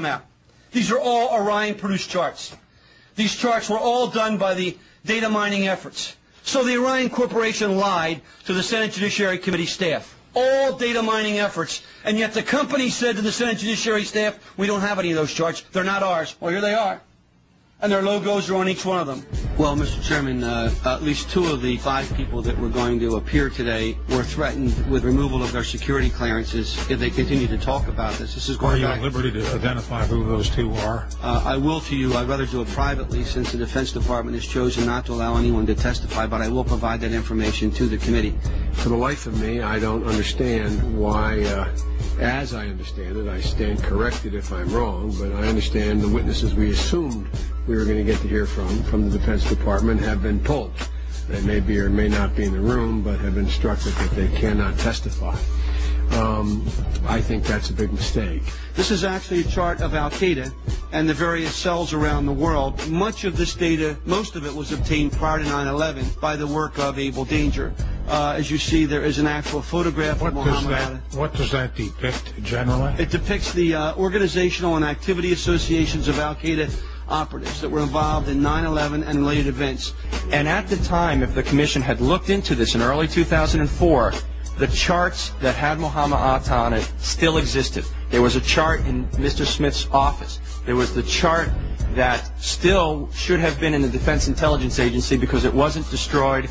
map. These are all Orion-produced charts. These charts were all done by the data mining efforts. So the Orion Corporation lied to the Senate Judiciary Committee staff. All data mining efforts. And yet the company said to the Senate Judiciary staff, we don't have any of those charts. They're not ours. Well, here they are. And their logos are on each one of them. Well, Mr. Chairman, at least 2 of the 5 people that were going to appear today were threatened with removal of their security clearances if they continue to talk about this. This is going back. Are you at liberty to identify who those 2 are? I will to you. I'd rather do it privately since the Defense Department has chosen not to allow anyone to testify, but I will provide that information to the committee. For the life of me, I don't understand why, as I understand it, I stand corrected if I'm wrong, but I understand the witnesses we assumed we were going to get to hear from the Defense Department have been pulled. They may be or may not be in the room, but have been instructed that they cannot testify. I think that's a big mistake. This is actually a chart of Al-Qaeda and the various cells around the world. Much of this data, most of it was obtained prior to 9/11 by the work of Able Danger. As you see, there is an actual photograph of Muhammad Atta. What does that depict generally? It depicts the organizational and activity associations of Al-Qaeda operatives that were involved in 9/11 and related events. And at the time, if the Commission had looked into this in early 2004, the charts that had Muhammad Atta on it still existed. There was a chart in Mr. Smith's office. There was the chart that still should have been in the Defense Intelligence Agency because it wasn't destroyed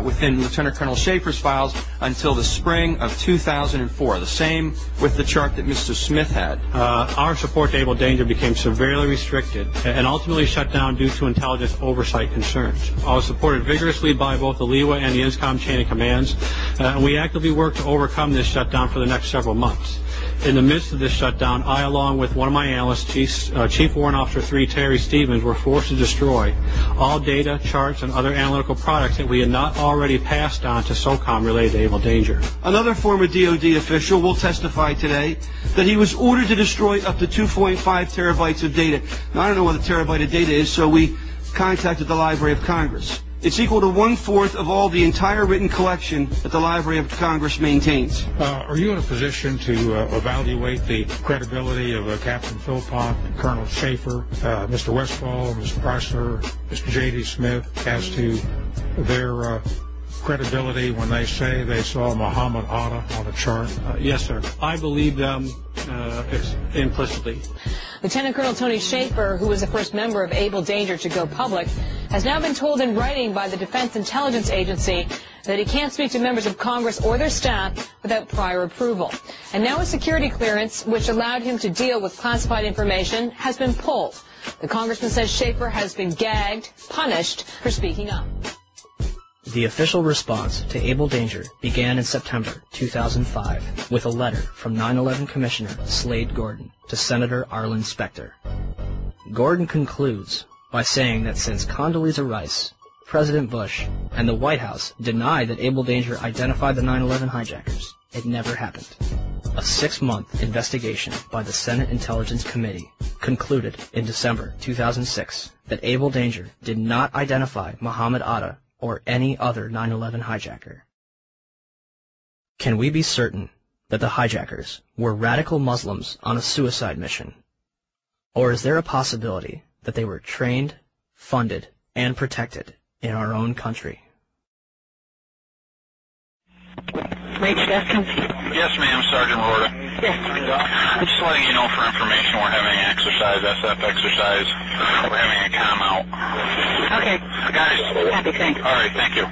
within Lieutenant Colonel Schaefer's files until the spring of 2004. The same with the chart that Mr. Smith had. Our support to Able Danger became severely restricted and ultimately shut down due to intelligence oversight concerns. I was supported vigorously by both the LEWA and the INSCOM chain of commands, and we actively worked to overcome this shutdown for the next several months. In the midst of this shutdown, I, along with one of my analysts, Chief Warrant Officer 3 Terry Stevens, were forced to destroy all data, charts, and other analytical products that we had not already passed on to SOCOM related to Able Danger. Another former DOD official will testify today that he was ordered to destroy up to 2.5 terabytes of data. Now, I don't know what a terabyte of data is, so we contacted the Library of Congress. It's equal to 1/4 of all the entire written collection that the Library of Congress maintains. Are you in a position to evaluate the credibility of Captain Philpott, Colonel Schaefer, Mr. Westfall, Mr. Pressler, Mr. J.D. Smith as to their credibility when they say they saw Muhammad Atta on a chart? Yes, sir. I believe them implicitly. Lieutenant Colonel Tony Schaefer, who was the first member of Able Danger to go public, has now been told in writing by the Defense Intelligence Agency that he can't speak to members of Congress or their staff without prior approval. And now a security clearance, which allowed him to deal with classified information, has been pulled. The congressman says Schaefer has been gagged, punished for speaking up. The official response to Able Danger began in September 2005 with a letter from 9/11 Commissioner Slade Gordon to Senator Arlen Specter. Gordon concludes by saying that since Condoleezza Rice, President Bush, and the White House denied that Able Danger identified the 9/11 hijackers, it never happened. A 6-month investigation by the Senate Intelligence Committee concluded in December 2006 that Able Danger did not identify Muhammad Atta or any other 9/11 hijacker. Can we be certain that the hijackers were radical Muslims on a suicide mission? Or is there a possibility that they were trained, funded, and protected in our own country? Yes, ma'am, Sergeant Lorda. Yes. I'm just letting you know for information we're having an exercise, SF exercise. We're having a comm out. Okay. Guys. Happy, thanks. All right, thank you.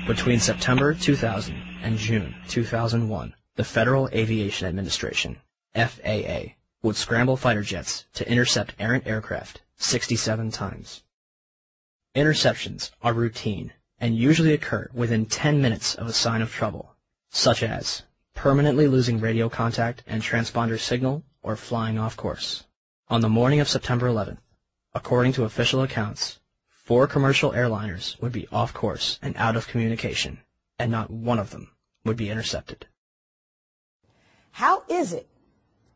Between September 2000 and June 2001, the Federal Aviation Administration, FAA, would scramble fighter jets to intercept errant aircraft 67 times. Interceptions are routine and usually occur within 10 minutes of a sign of trouble, such as permanently losing radio contact and transponder signal or flying off course. On the morning of September 11th, according to official accounts, 4 commercial airliners would be off course and out of communication, and not one of them would be intercepted. How is it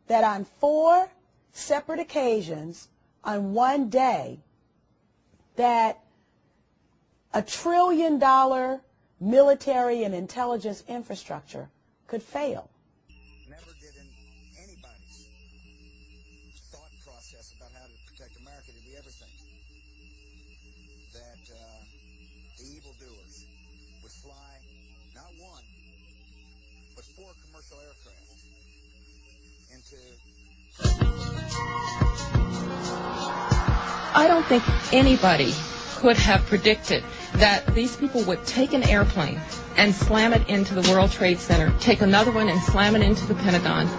that on 4 separate occasions on one day that $1 trillion military and intelligence infrastructure could fail? protect America, did we ever think that the evildoers would fly not one, but 4 commercial aircraft into... I don't think anybody could have predicted that these people would take an airplane and slam it into the World Trade Center, take another one and slam it into the Pentagon.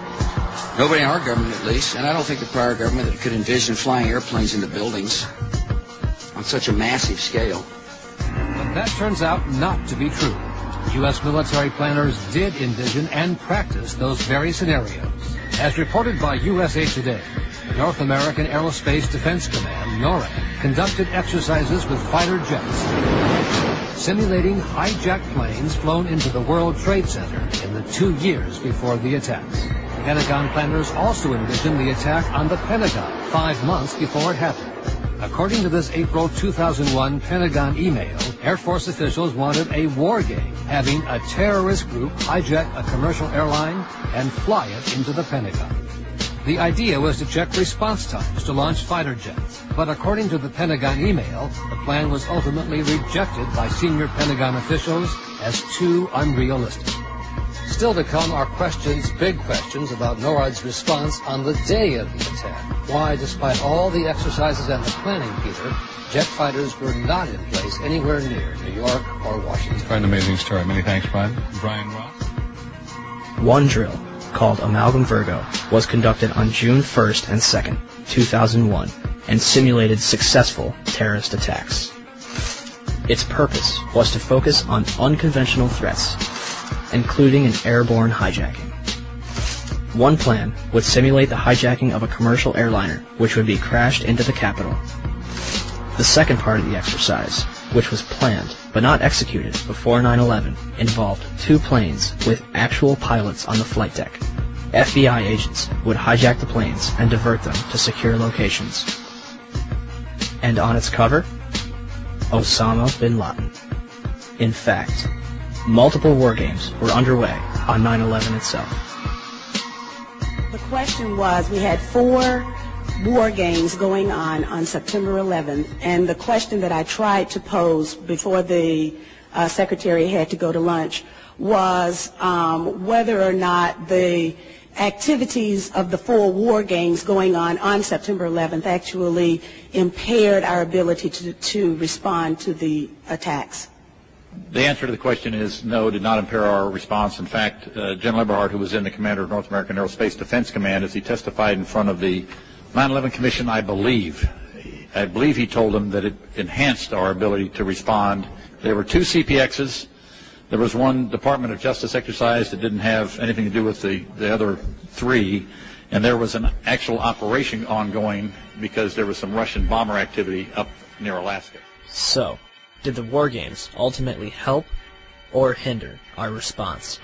Nobody in our government, at least, and I don't think the prior government could envision flying airplanes into buildings on such a massive scale. But that turns out not to be true. U.S. military planners did envision and practice those very scenarios. As reported by USA Today, the North American Aerospace Defense Command, NORAD, conducted exercises with fighter jets, simulating hijacked planes flown into the World Trade Center in the 2 years before the attacks. Pentagon planners also envisioned the attack on the Pentagon 5 months before it happened. According to this April 2001 Pentagon email, Air Force officials wanted a war game, having a terrorist group hijack a commercial airline and fly it into the Pentagon. The idea was to check response times to launch fighter jets, but according to the Pentagon email, the plan was ultimately rejected by senior Pentagon officials as too unrealistic. Still to come are questions, big questions, about NORAD's response on the day of the attack. Why, despite all the exercises and the planning, Peter, jet fighters were not in place anywhere near New York or Washington. Quite an amazing story. Many thanks, Brian. Brian Ross. One drill, called Amalgam Virgo, was conducted on June 1st and 2nd, 2001, and simulated successful terrorist attacks. Its purpose was to focus on unconventional threats, including an airborne hijacking. One plan would simulate the hijacking of a commercial airliner, which would be crashed into the Capitol. The second part of the exercise, which was planned but not executed before 9/11, involved 2 planes with actual pilots on the flight deck. FBI agents would hijack the planes and divert them to secure locations. And on its cover, Osama bin Laden. In fact, multiple war games were underway on 9/11 itself. The question was, we had 4 war games going on September 11th, and the question that I tried to pose before the Secretary had to go to lunch was whether or not the activities of the 4 war games going on September 11th actually impaired our ability to respond to the attacks. The answer to the question is no, did not impair our response. In fact, General Eberhart, who was then the commander of North American Aerospace Defense Command, as he testified in front of the 9/11 Commission, I believe he told them that it enhanced our ability to respond. There were 2 CPXs. There was 1 Department of Justice exercise that didn't have anything to do with the other 3, and there was an actual operation ongoing because there was some Russian bomber activity up near Alaska. So, did the war games ultimately help or hinder our response?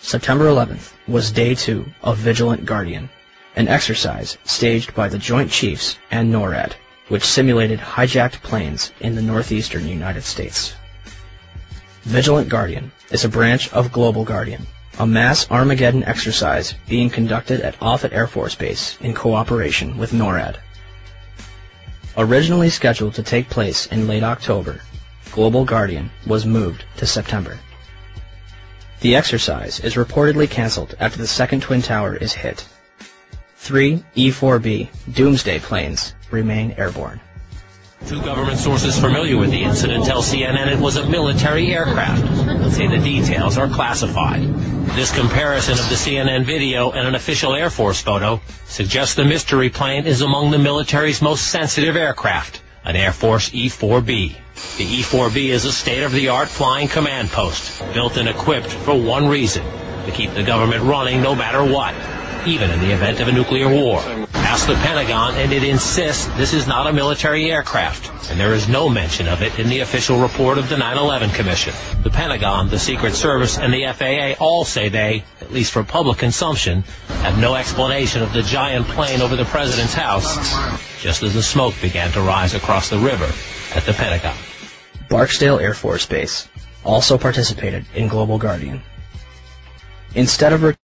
September 11th was day 2 of Vigilant Guardian, an exercise staged by the Joint Chiefs and NORAD, which simulated hijacked planes in the northeastern United States. Vigilant Guardian is a branch of Global Guardian, a mass Armageddon exercise being conducted at Offutt Air Force Base in cooperation with NORAD. Originally scheduled to take place in late October, Global Guardian was moved to September. The exercise is reportedly canceled after the second Twin Tower is hit. 3 E-4B Doomsday planes remain airborne. 2 government sources familiar with the incident tell CNN it was a military aircraft, but say the details are classified. This comparison of the CNN video and an official Air Force photo suggests the mystery plane is among the military's most sensitive aircraft, an Air Force E-4B. The E-4B is a state-of-the-art flying command post, built and equipped for one reason, to keep the government running no matter what, even in the event of a nuclear war. Ask the Pentagon, and it insists this is not a military aircraft, and there is no mention of it in the official report of the 9/11 Commission. The Pentagon, the Secret Service, and the FAA all say they, at least for public consumption, have no explanation of the giant plane over the President's house, just as the smoke began to rise across the river at the Pentagon. Barksdale Air Force Base also participated in Global Guardian. Instead of